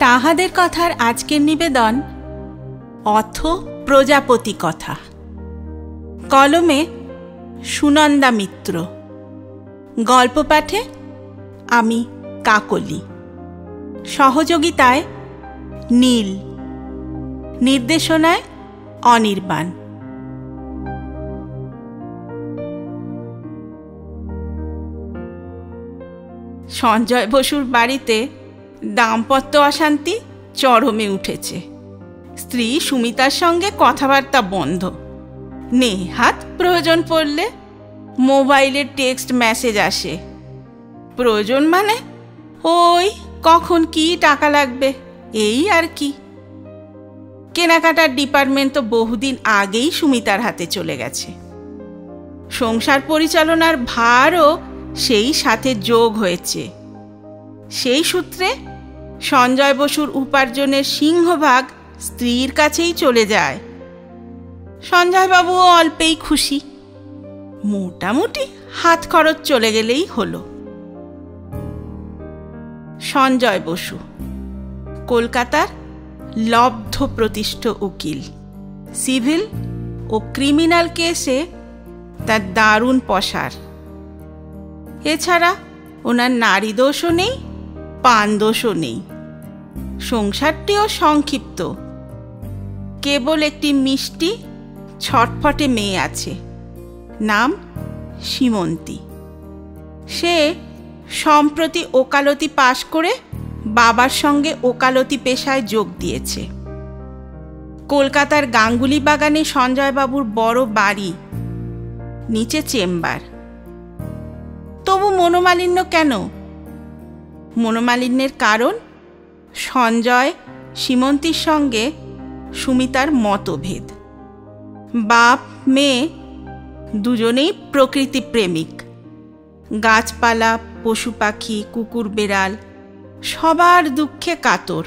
তাহাদের কথার আজকের নিবেদন অথ প্রজাপতি কথা। কলমে সুনন্দা মিত্র, গল্প পাঠে আমি কাকলি, সহযোগিতায় নীল, নির্দেশনায় অনির্বাণ। সঞ্জয় বসুর বাড়িতে দাম্পত্য অশান্তি চরমে উঠেছে। স্ত্রী সুমিতার সঙ্গে কথাবার্তা বন্ধ। নেহাত প্রয়োজন পড়লে মোবাইলে টেক্সট মেসেজ আসে। প্রয়োজন মানে ওই কখন কি টাকা লাগবে, এই আর কি। কেনাকাটার ডিপার্টমেন্ট তো বহুদিন আগেই সুমিতার হাতে চলে গেছে। সংসার পরিচালনার ভারও সেই সাথে যোগ হয়েছে। সেই সূত্রে সঞ্জয় বসুর উপার্জনের সিংহভাগ স্ত্রীর কাছেই চলে যায়। সঞ্জয়বাবুও অল্পেই খুশি, মোটামুটি হাত খরচ চলে গেলেই হলো। সঞ্জয় বসু কলকাতার লব্ধ প্রতিষ্ঠ উকিল। সিভিল ও ক্রিমিনাল কেসে তার দারুণ পসার। এছাড়া ওনার নারী দোষও নেই, পান দোষও নেই। সংসারটিও সংক্ষিপ্ত। কেবল একটি মিষ্টি ছটফটে মেয়ে আছে, নাম সীমন্তী। সে সম্প্রতি ওকালতি পাশ করে বাবার সঙ্গে ওকালতি পেশায় যোগ দিয়েছে। কলকাতার গাঙ্গুলি বাগানে সঞ্জয়বাবুর বড় বাড়ি, নিচে চেম্বার। তবু মনোমালিন্য কেন? মনোমালিন্যের কারণ সঞ্জয় সীমন্তীর সঙ্গে সুমিতার মতভেদ। বাপ মেয়ে দুজনেই প্রকৃতি প্রেমিক। গাছপালা, পশু পাখি, কুকুর বেড়াল সবার দুঃখে কাতর।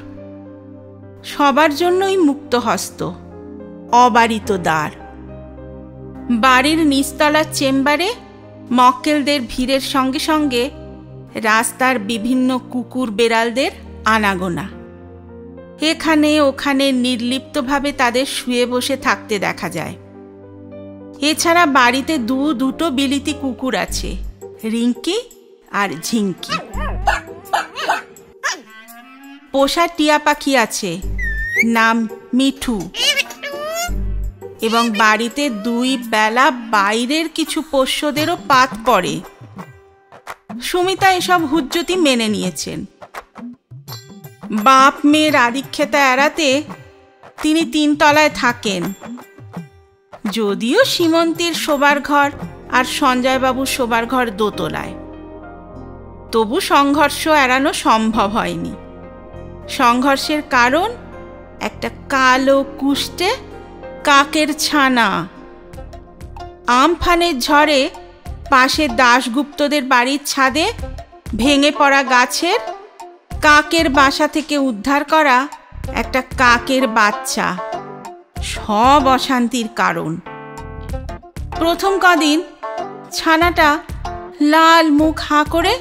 সবার জন্যই মুক্তহস্ত, অবারিত দ্বার। বাড়ির নিচতলার চেম্বারে মক্কেলদের ভিড়ের সঙ্গে সঙ্গে রাস্তার বিভিন্ন কুকুর বেড়ালদের আনাগোনা। এখানে ওখানে নির্লিপ্তভাবে তাদের শুয়ে বসে থাকতে দেখা যায়। এছাড়া বাড়িতে দুটো বিলিতি কুকুর আছে, রিঙ্কি আর ঝিঙ্কি। পোষা টিয়া পাখি আছে, নাম মিঠু। এবং বাড়িতে 2 বেলা বাইরের কিছু পোষ্যদেরও পাত পড়ে। সুমিতা এসব হুজ্জতি মেনে নিয়েছেন। বাপ মেয়ের আদিক্ষেতা এড়াতে তিনি 3 তলায় থাকেন। যদিও সীমন্তীর শোবার ঘর আর সঞ্জয়বাবুর শোবার ঘর 2 তলায়, তবু সংঘর্ষ এড়ানো সম্ভব হয়নি। সংঘর্ষের কারণ একটা কালো কুষ্ঠে কাকের ছানা। আমফানের ঝড়ে পাশে দাশগুপ্তদের বাড়ির ছাদে ভেঙে পড়া গাছের কাকের বাসা থেকে উদ্ধার করা একটা কাকের বাচ্চা সব অশান্তির কারণ। প্রথম কদিন ছানাটা লাল মুখ হাঁ করে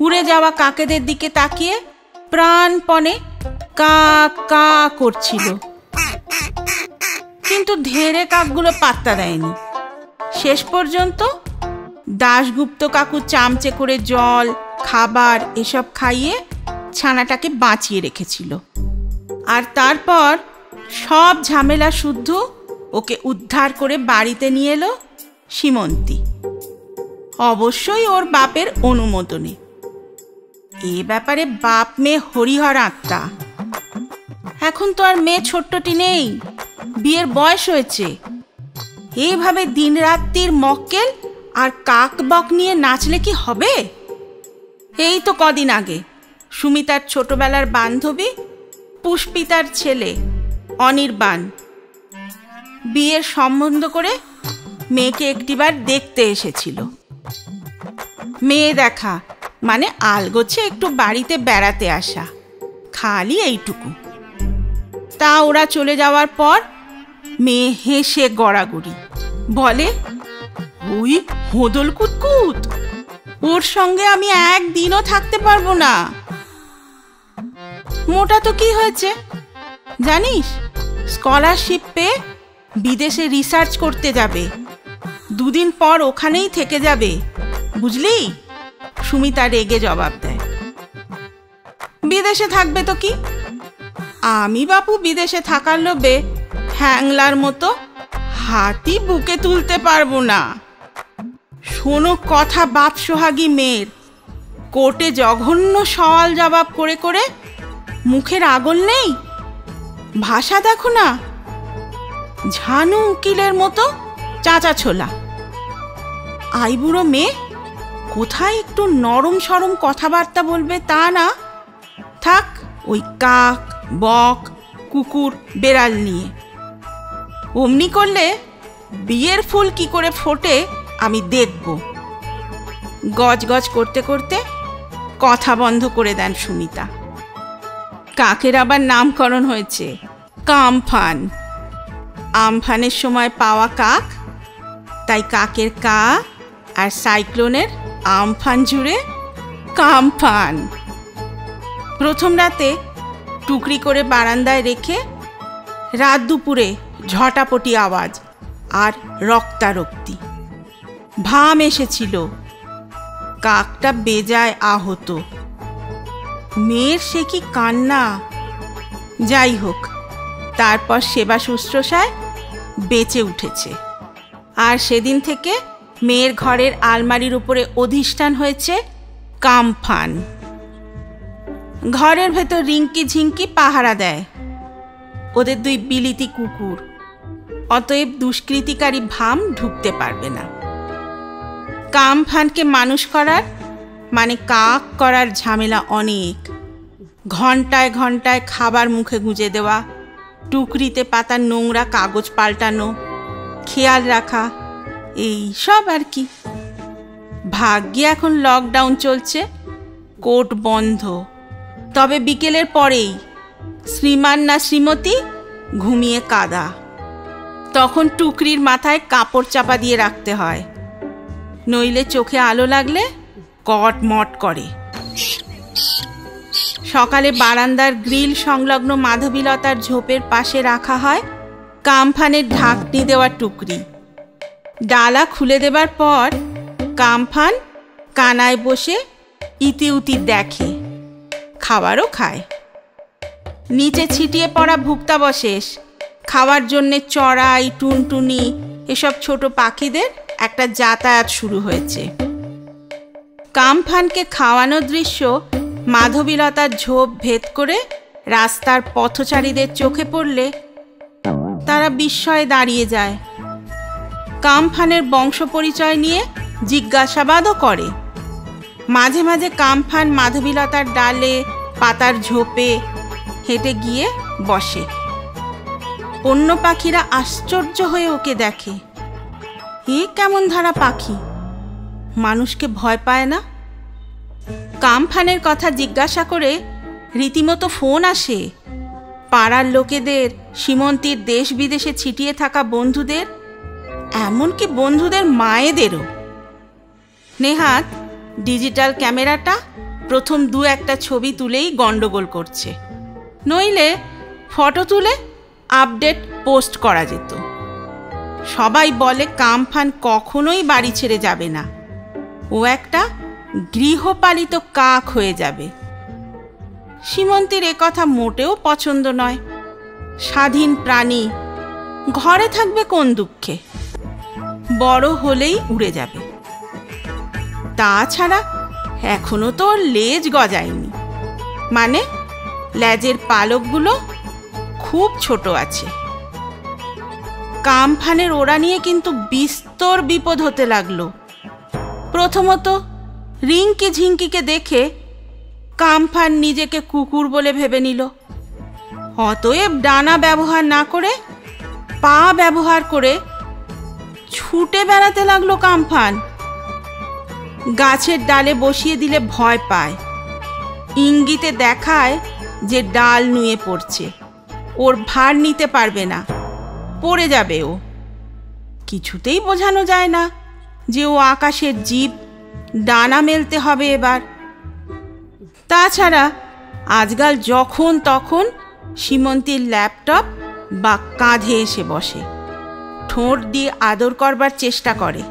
উড়ে যাওয়া কাকেদের দিকে তাকিয়ে প্রাণপণে কা কা করছিল, কিন্তু ধেড়ে কাকগুলো পাত্তা দেয়নি। শেষ পর্যন্ত দাশগুপ্ত কাকু চামচে করে জল, খাবার এসব খাইয়ে ছানাটাকে বাঁচিয়ে রেখেছিল। আর তারপর সব ঝামেলা শুদ্ধ ওকে উদ্ধার করে বাড়িতে নিয়ে এলো সীমন্তী, অবশ্যই ওর বাপের অনুমোদনে। এ ব্যাপারে বাপ মেয়ে হরিহর আত্মা। এখন তো আর মেয়ে ছোট্টটি নেই, বিয়ের বয়স হয়েছে। এইভাবে দিনরাত্রির মক্কেল আর কাক বক নিয়ে নাচলে কি হবে? এই তো কদিন আগে সুমিতার ছোটবেলার বান্ধবী পুষ্পিতার ছেলে অনির্বাণ বিয়ের সম্বন্ধ করে মেয়েকে একটিবার দেখতে এসেছিল। মেয়ে দেখা মানে আলগোছে একটু বাড়িতে বেড়াতে আসা, খালি এইটুকু। তা ওরা চলে যাওয়ার পর মেয়ে হেসে গড়াগড়ি বলে, ওই হোদল কুতকুত, ওর সঙ্গে আমি একদিনও থাকতে পারবো না। মোটা তো কি হয়েছে জানিস, স্কলারশিপ পেয়ে বিদেশে রিসার্চ করতে যাবে, 2 দিন পর ওখানেই থেকে যাবে, বুঝলি? সুমিতা রেগে জবাব দেয়। বিদেশে থাকবে তো কি, আমি বাপু বিদেশে থাকার লোভে হ্যাংলার মতো হাতি বুকে তুলতে পারবো না। শোনো কথা বাপ সোহাগী মেয়ের, কোর্টে জঘন্য সওয়াল জবাব করে করে মুখের আগল নেই, ভাষা দেখো না, ঝানু উকিলের মতো চাচা ছোলা। আইবুড়ো মেয়ে কোথায় একটু নরম সরম কথাবার্তা বলবে তা না, থাক ওই কাক বক কুকুর বেড়াল নিয়ে। অমনি করলে বিয়ের ফুল কি করে ফোটে আমি দেখব। গজ গজ করতে করতে কথা বন্ধ করে দেন সুমিতা। কাকের আবার নামকরণ হয়েছে কামফান, আমফানের সময় পাওয়া কাক, তাই কাকের কা আর সাইক্লোনের আমফান জুড়ে কামফান। প্রথম রাতে টুকরি করে বারান্দায় রেখে রাত দুপুরে ঝটাপটি আওয়াজ আর রক্তারক্তি। ভাম এসেছিল, কাকটা বেজায় আহত, মেয়ের সে কি কান্না। যাই হোক, তারপর সেবা শুশ্রূষায় বেঁচে উঠেছে, আর সেদিন থেকে মেয়ের ঘরের আলমারির উপরে অধিষ্ঠান হয়েছে কামফান। ঘরের ভেতর রিঙ্কি ঝিঙ্কি পাহারা দেয়, ওদের 2 বিলিতি কুকুর, অতএব দুষ্কৃতিকারী ভাম ঢুকতে পারবে না। কামফানকে মানুষ করার মানে কাক করার ঝামেলা অনেক। ঘন্টায় ঘন্টায় খাবার মুখে গুঁজে দেওয়া, টুকরিতে পাতার নোংরা কাগজ পাল্টানো, খেয়াল রাখা, এই সব আর কি। ভাগ্যে এখন লকডাউন চলছে, কোর্ট বন্ধ, তবে বিকেলের পরেই শ্রীমান না শ্রীমতী ঘুমিয়ে কাদা, তখন টুকরির মাথায় কাপড় চাপা দিয়ে রাখতে হয়, নইলে চোখে আলো লাগলে কটমট করে। সকালে বারান্দার গ্রিল সংলগ্ন মাধবীলতার ঝোপের পাশে রাখা হয় কামফানের ঢাকনি দেওয়া টুকরি। ডালা খুলে দেবার পর কামফান কানায় বসে ইতিউতি দেখে, খাবারও খায়। নিচে ছিটিয়ে পড়া ভুক্তাবশেষ, খাওয়ার জন্যে চড়াই টুনটুনি এসব ছোট পাখিদের একটা যাতায়াত শুরু হয়েছে। কামফানকে খাওয়ানোর দৃশ্য মাধবীলতার ঝোপ ভেদ করে রাস্তার পথচারীদের চোখে পড়লে তারা বিস্ময়ে দাঁড়িয়ে যায়। কামফানের বংশ পরিচয় নিয়ে জিজ্ঞাসাবাদও করে। মাঝে মাঝে কামফান মাধবীলতার ডালে পাতার ঝোপে হেঁটে গিয়ে বসে। অন্য পাখিরা আশ্চর্য হয়ে ওকে দেখে, এ কেমন ধারা পাখি, মানুষকে ভয় পায় না। কামফানের কথা জিজ্ঞাসা করে রীতিমতো ফোন আসে পাড়ার লোকেদের, সীমন্তীর দেশ বিদেশে ছিটিয়ে থাকা বন্ধুদের, এমনকি বন্ধুদের মায়েদেরও। নেহাত ডিজিটাল ক্যামেরাটা প্রথম 2-1টা ছবি তুলেই গন্ডগোল করছে, নইলে ফটো তুলে আপডেট পোস্ট করা যেত। সবাই বলে কামফান কখনোই বাড়ি ছেড়ে যাবে না, ও একটা গৃহপালিত কাক হয়ে যাবে। সীমন্তীর কথা মোটেও পছন্দ নয়। স্বাধীন প্রাণী, ঘরে থাকবে কোন দুঃখে, বড় হলেই উড়ে যাবে। তাছাড়া এখনো তো লেজ গজায়নি, মানে লেজের পালকগুলো খুব ছোট আছে। কামফানের ওড়া নিয়ে কিন্তু বিস্তর বিপদ হতে লাগলো। প্রথমত রিঙ্কি ঝিঙ্কিকে দেখে কামফান নিজেকে কুকুর বলে ভেবে নিল, অতএব ডানা ব্যবহার না করে পা ব্যবহার করে ছুটে বেড়াতে লাগলো কামফান। গাছের ডালে বসিয়ে দিলে ভয় পায়, ইঙ্গিতে দেখায় যে ডাল নুয়ে পড়ছে, ওর ভার নিতে পারবে না, পড়ে যাবে ও। কিছুতেই বোঝানো যায় না যে ও আকাশের জীব, ডানা মেলতে হবে এবার। তাছাড়া আজকাল যখন তখন সীমন্তীর ল্যাপটপ বা কাঁধে এসে বসে, ঠোঁট দিয়ে আদর করবার চেষ্টা করে,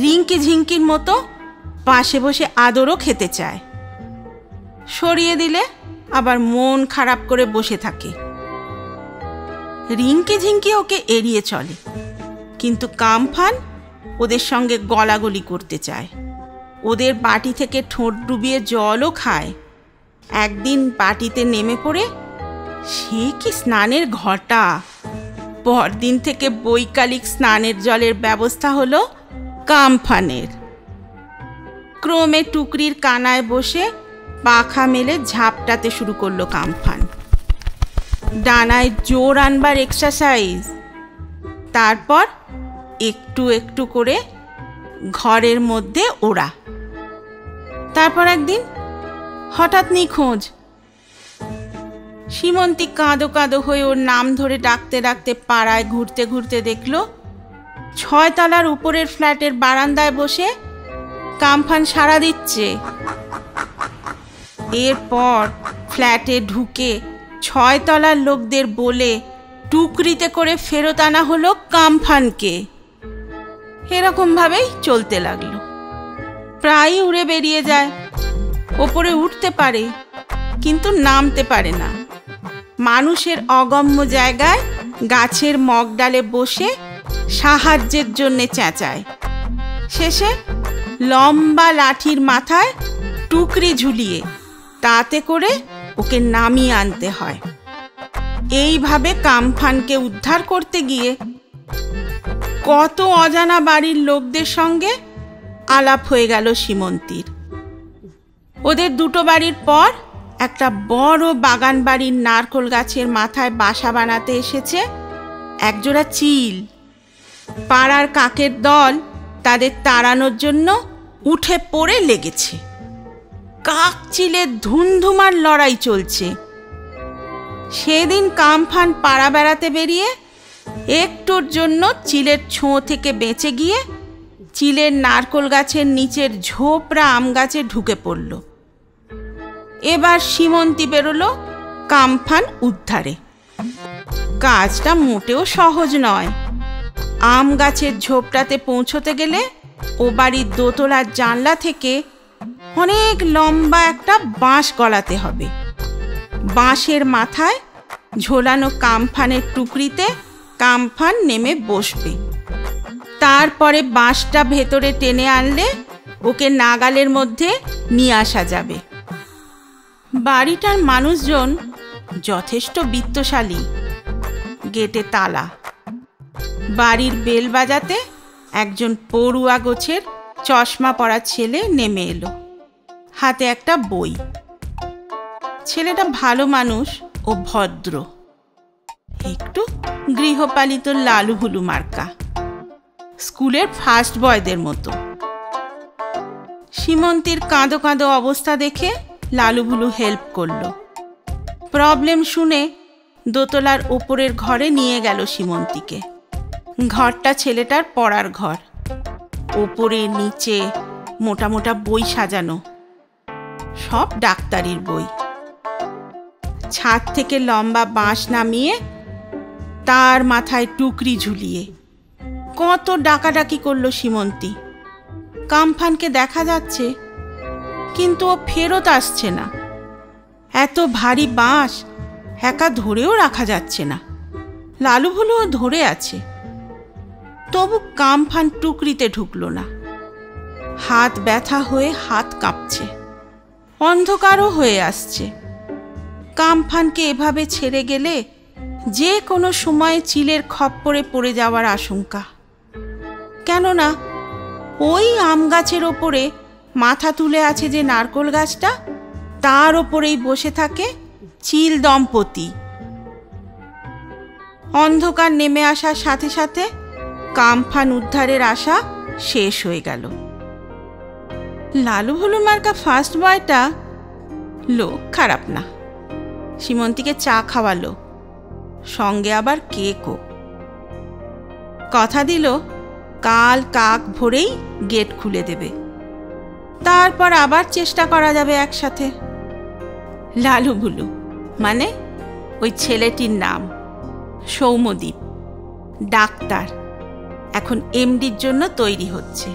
রিঙ্কি ঝিঙ্কির মতো পাশে বসে আদরও খেতে চায়। সরিয়ে দিলে আবার মন খারাপ করে বসে থাকে। রিঙ্কি ঝিঙ্কি ওকে এড়িয়ে চলে, কিন্তু কামফান ওদের সঙ্গে গলাগলি করতে চায়, ওদের বাটি থেকে ঠোঁট ডুবিয়ে জলও খায়। একদিন বাটিতে নেমে পড়ে সে কি স্নানের ঘটা! পরদিন থেকে বৈকালিক স্নানের জলের ব্যবস্থা হলো কামফানের। ক্রমে টুকরির কানায় বসে পাখা মেলে ঝাপটাতে শুরু করলো কামফান। ডানায় জোর আনবার এক্সারসাইজ, তারপর একটু একটু করে ঘরের মধ্যে ওড়া। তারপর একদিন হঠাৎ নিখোঁজ। সীমন্তী কাঁদো কাঁদো হয়ে ওর নাম ধরে ডাকতে ডাকতে পাড়ায় ঘুরতে ঘুরতে দেখল 6 তলার উপরের ফ্ল্যাটের বারান্দায় বসে কামফান সাড়া দিচ্ছে। এরপর ফ্ল্যাটে ঢুকে 6 তলার লোকদের বলে টুকরিতে করে ফেরত আনা হলো কামফানকে। এরকম ভাবেই চলতে লাগলো। প্রায়ই উড়ে বেরিয়ে যায়, ওপরে উঠতে পারে কিন্তু নামতে পারে না। মানুষের অগম্য জায়গায় গাছের মগডালে বসে সাহায্যের জন্যে চেঁচায়। শেষে লম্বা লাঠির মাথায় টুকরি ঝুলিয়ে তাতে করে ওকে নামিয়ে আনতে হয়। এইভাবে কামফানকে উদ্ধার করতে গিয়ে কত অজানা বাড়ির লোকদের সঙ্গে আলাপ হয়ে গেল সীমন্তীর। ওদের দুটো বাড়ির পর একটা বড় বাগান বাড়ির নারকোল গাছের মাথায় বাসা বানাতে এসেছে একজোড়া চিল। পাড়ার কাকের দল তাদের তাড়ানোর জন্য উঠে পড়ে লেগেছে। কাক চিলের ধুমধুমার লড়াই চলছে। সেদিন কামফান পাড়া বেড়াতে বেরিয়ে একটুর জন্য চিলের ছোঁ থেকে বেঁচে গিয়ে চিলের নারকোল গাছের নিচের ঝোপড়া আম গাছে ঢুকে পড়ল। এবার সীমন্তী বেরোলো কামফান উদ্ধারে। কাজটা মোটেও সহজ নয়। আম গাছের ঝোপটাতে পৌঁছতে গেলে ও বাড়ির দোতলার জানলা থেকে অনেক লম্বা একটা বাঁশ গলাতে হবে। বাঁশের মাথায় ঝোলানো কামফানের টুকরিতে কামফান নেমে বসবে। তারপরে বাঁশটা ভেতরে টেনে আনলে ওকে নাগালের মধ্যে নিয়ে আসা যাবে। বাড়িটার মানুষজন যথেষ্ট বিত্তশালী। গেটে তালা। বাড়ির বেল বাজাতে একজন পড়ুয়া গোছের চশমা পরা ছেলে নেমে এলো, হাতে একটা বই। ছেলেটা ভালো মানুষ ও ভদ্র, একটু গৃহপালিত লালুভুলু মার্কা, স্কুলের ফার্স্ট বয়দের মতো। সীমন্তীর কাঁদো কাঁদো অবস্থা দেখে লালুভুলু হেল্প করলো। প্রবলেম শুনে দোতলার ওপরের ঘরে নিয়ে গেল সীমন্তীকে। ঘরটা ছেলেটার পড়ার ঘর। ওপরে নিচে মোটা মোটা বই সাজানো, সব ডাক্তারির বই। ছাদ থেকে লম্বা বাঁশ নামিয়ে তার মাথায় টুকরি ঝুলিয়ে কত ডাকাডাকি করলো সীমন্তী। কামফানকে দেখা যাচ্ছে কিন্তু ও ফেরত আসছে না। এত ভারী বাঁশ একা ধরেও রাখা যাচ্ছে না। লালুভুলুও ধরে আছে, তবু কামফান টুকরিতে ঢুকলো না। হাত ব্যথা হয়ে হাত কাঁপছে, অন্ধকারও হয়ে আসছে। কামফানকে এভাবে ছেড়ে গেলে যে কোনো সময় চিলের খপ্পরে পড়ে যাওয়ার আশঙ্কা। কেননা ওই আম গাছের ওপরে মাথা তুলে আছে যে নারকোল গাছটা, তার ওপরেই বসে থাকে চিল দম্পতি। অন্ধকার নেমে আসার সাথে সাথে কামফান উদ্ধারের আশা শেষ হয়ে গেল। লালুভুলু মার্কা ফার্স্ট বয়টা লোক খারাপ না। সীমন্তীকে চা খাওয়ালো, সঙ্গে আবার কেকও। কথা দিল কাল কাক ভোরেই গেট খুলে দেবে, তারপর আবার চেষ্টা করা যাবে একসাথে। লালুগুলু মানে ওই ছেলেটির নাম সৌম্যদীপ, ডাক্তার, এখন এমডির জন্য তৈরি হচ্ছে।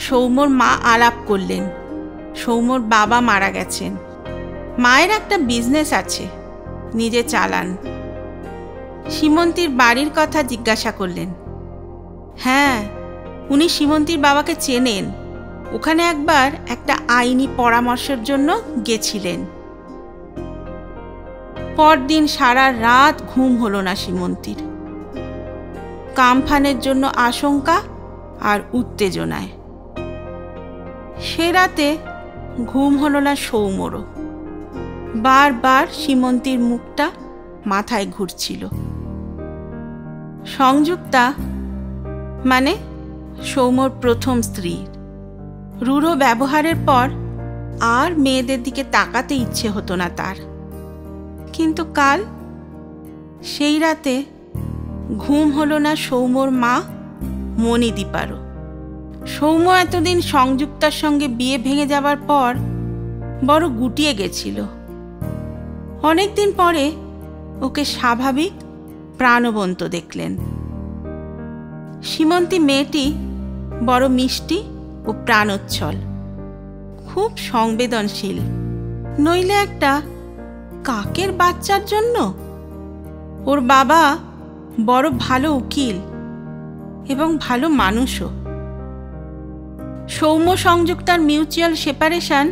সৌম্যর মা আলাপ করলেন, সৌম্যর বাবা মারা গেছেন, মায়ের একটা বিজনেস আছে, নিজে চালান। সীমন্তীর বাড়ির কথা জিজ্ঞাসা করলেন। হ্যাঁ, উনি সীমন্তীর বাবাকে চেনেন, ওখানে একবার একটা আইনি পরামর্শের জন্য গেছিলেন। পরদিন সারা রাত ঘুম হলো না সীমন্তীর, কামফানের জন্য আশঙ্কা আর উত্তেজনায়। সে রাতে ঘুম হলো না সৌম্যরও, বারবার সীমন্তীর মুখটা মাথায় ঘুরছিল। সংযুক্তা মানে সৌম্যর প্রথম স্ত্রীর রূঢ় ব্যবহারের পর আর মেয়েদের দিকে তাকাতে ইচ্ছে হতো না তার। কিন্তু কাল সেই রাতে ঘুম হলো না সৌম্যর মা মণিদীপারও। সৌম্য এতদিন সংযুক্তার সঙ্গে বিয়ে ভেঙে যাবার পর বড় গুটিয়ে গেছিল। অনেকদিন পরে ওকে স্বাভাবিক প্রাণবন্ত দেখলেন। সীমন্তী মেয়েটি বড় মিষ্টি ও প্রাণোচ্ছল, খুব সংবেদনশীল, নইলে একটা কাকের বাচ্চার জন্য। ওর বাবা বড় ভালো উকিল এবং ভালো মানুষও। সৌম্য সংযুক্তার মিউচুয়াল সেপারেশন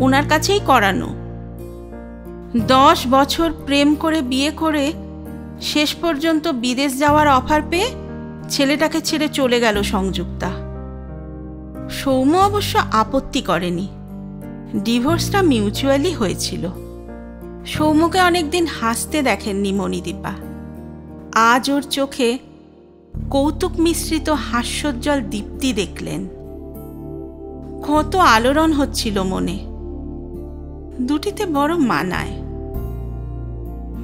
ওনার কাছেই করানো। 10 বছর প্রেম করে বিয়ে করে শেষ পর্যন্ত বিদেশ যাওয়ার অফার পেয়ে ছেলেটাকে ছেড়ে চলে গেল সংযুক্তা। সৌম্য অবশ্য আপত্তি করেনি, ডিভোর্সটা মিউচুয়ালি হয়েছিল। সৌম্যকে অনেকদিন হাসতে দেখেননি মণিদীপা, আজ ওর চোখে কৌতুক মিশ্রিত হাস্যোজ্জ্বল দীপ্তি দেখলেন। কত আলোড়ন হচ্ছিল মনে, দুটিতে বড় মানায়।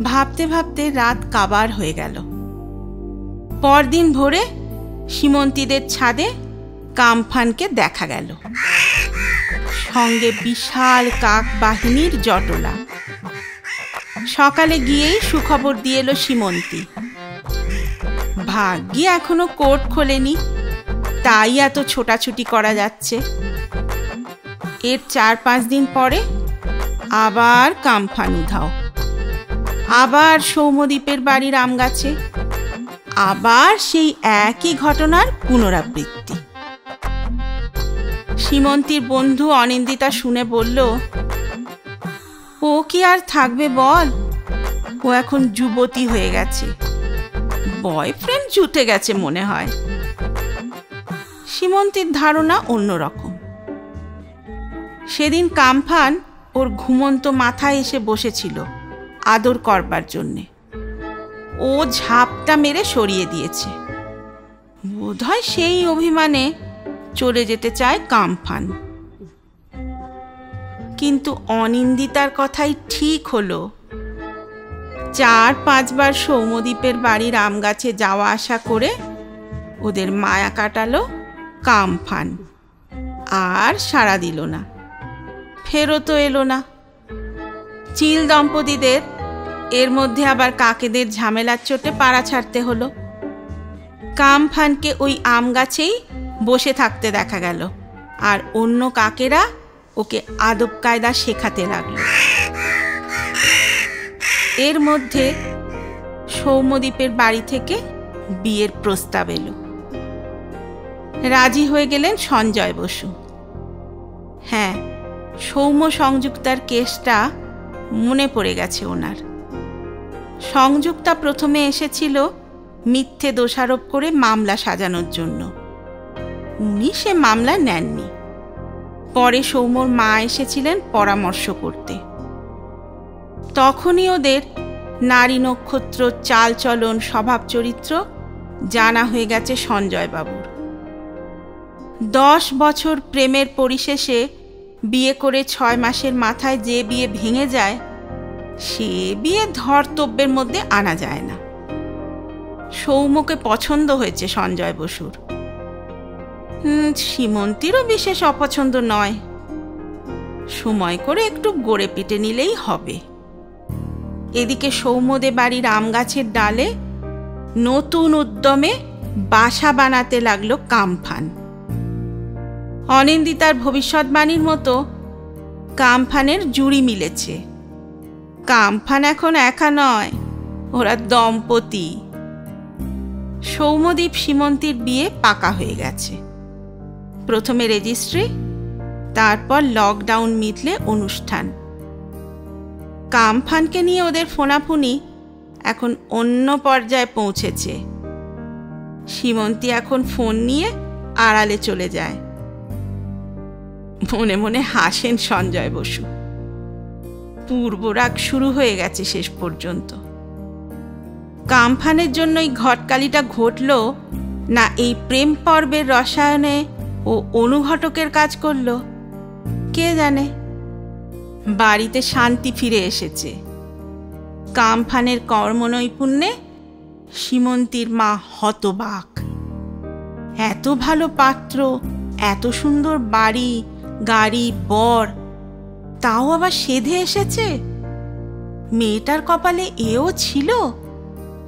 ভাবতে ভাবতে রাত কাবার হয়ে গেল। পরদিন ভোরে সীমন্তীদের ছাদে কামফানকে দেখা গেল, সঙ্গে বিশাল কাক বাহিনীর জটলা। সকালে গিয়েই সুখবর দিয়ে এলো সীমন্তী। ভাগ্যে এখনো কোর্ট খোলেনি, তাই এত ছোটাছুটি করা যাচ্ছে। এর 4-5 দিন পরে আবার কামফান উধাও, আবার সৌম্যদীপের বাড়ির আম গাছে, আবার সেই একই ঘটনার পুনরাবৃত্তি। সীমন্তীর বন্ধু অনিন্দিতা শুনে বলল, ও কি আর থাকবে বল, ও এখন যুবতী হয়ে গেছে, বয়ফ্রেন্ড জুটে গেছে মনে হয়। সীমন্তীর ধারণা অন্যরকম। সেদিন কামফান ওর ঘুমন্ত মাথায় এসে বসেছিল আদর করবার জন্যে। ও ঝাপটা মেরে সরিয়ে দিয়েছে। বোধহয় সেই অভিমানে চলে যেতে চায় কামফান। কিন্তু অনিন্দিতার কথাই ঠিক হলো। 4-5 বার সৌম্যদীপের বাড়ির আম গাছে যাওয়া আসা করে ওদের মায়া কাটালো কামফান, আর সাড়া দিল না, ফেরতও এলো না। চিল দম্পতিদের এর মধ্যে আবার কাকেদের ঝামেলার চোটে পাড়া ছাড়তে হলো। কামফানকে ওই আম গাছেই বসে থাকতে দেখা গেল, আর অন্য কাকেরা ওকে আদব কায়দা শেখাতে লাগলো। এর মধ্যে সৌম্যদীপের বাড়ি থেকে বিয়ের প্রস্তাব এলো। রাজি হয়ে গেলেন সঞ্জয় বসু। হ্যাঁ, সৌম্য সংযুক্তার কেসটা মনে পড়ে গেছে ওনার। সংযুক্তা প্রথমে এসেছিল মিথ্যে দোষারোপ করে মামলা সাজানোর জন্য, উনি সে মামলা নেননি। পরে সৌম্যর মা এসেছিলেন পরামর্শ করতে। তখনই ওদের নারী নক্ষত্র, চালচলন, স্বভাব চরিত্র জানা হয়ে গেছে সঞ্জয়বাবুর। 10 বছর প্রেমের পরিশেষে বিয়ে করে 6 মাসের মাথায় যে বিয়ে ভেঙে যায়, সে বিয়ে ধর্তব্যের মধ্যে আনা যায় না। সৌম্যকে পছন্দ হয়েছে সঞ্জয় বসুর। সীমন্তীরও বিশেষ অপছন্দ নয়। সময় করে একটু গড়ে পেটে নিলেই হবে। এদিকে সৌম্যদে বাড়ির আম গাছের ডালে নতুন উদ্যমে বাসা বানাতে লাগলো কামফান। অনিন্দিতার ভবিষ্যৎবাণীর মতো কামফানের জুড়ি মিলেছে। কামফান এখন একা নয়, ওরা দম্পতি। সৌম্যদীপ সীমন্তীর বিয়ে পাকা হয়ে গেছে। প্রথমে রেজিস্ট্রি, তারপর লকডাউন মিটলে অনুষ্ঠান। কামফানকে নিয়ে ওদের ফোনাফুনি এখন অন্য পর্যায়ে পৌঁছেছে। সীমন্তী এখন ফোন নিয়ে আড়ালে চলে যায়। মনে মনে হাসেন সঞ্জয় বসু। পূর্বরাগ শুরু হয়ে গেছে শেষ পর্যন্ত। কামফানের জন্যই ঘটকালিটা ঘটল, না এই প্রেম পর্বের রসায়নে ও অনুঘটকের কাজ করল, কে জানে। বাড়িতে শান্তি ফিরে এসেছে। কামফানের কর্মনৈপুণ্যে সীমন্তীর মা হতবাক। এত ভালো পাত্র, এত সুন্দর বাড়ি, গাড়ি, বর, তাও আবার সেধে এসেছে। মেয়েটার কপালে এও ছিল।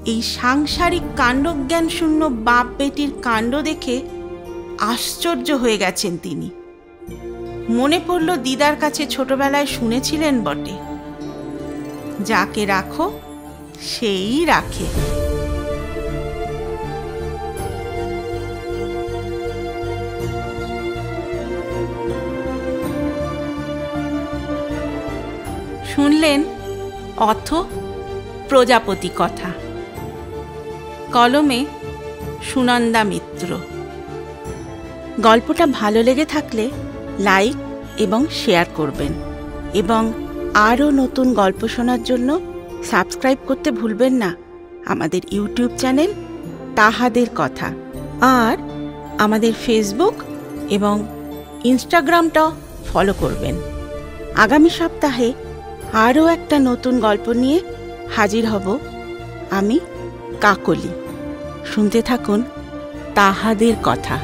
এই সাংসারিক কাণ্ডজ্ঞান শূন্য বাপ বেটির কাণ্ড দেখে আশ্চর্য হয়ে গেছেন তিনি। মনে পড়ল দিদার কাছে ছোটবেলায় শুনেছিলেন বটে, যাকে রাখো সেই রাখে। শুনলেন অথ প্রজাপতি কথা। কলমে সুনন্দা মিত্র। গল্পটা ভালো লেগে থাকলে লাইক এবং শেয়ার করবেন, এবং আরও নতুন গল্প শোনার জন্য সাবস্ক্রাইব করতে ভুলবেন না আমাদের ইউটিউব চ্যানেল তাহাদের কথা। আর আমাদের ফেসবুক এবং ইনস্টাগ্রামটাও ফলো করবেন। আগামী সপ্তাহে আরও একটা নতুন গল্প নিয়ে হাজির হব আমি, কাকলি। শুনতে থাকুন তাহাদের কথা।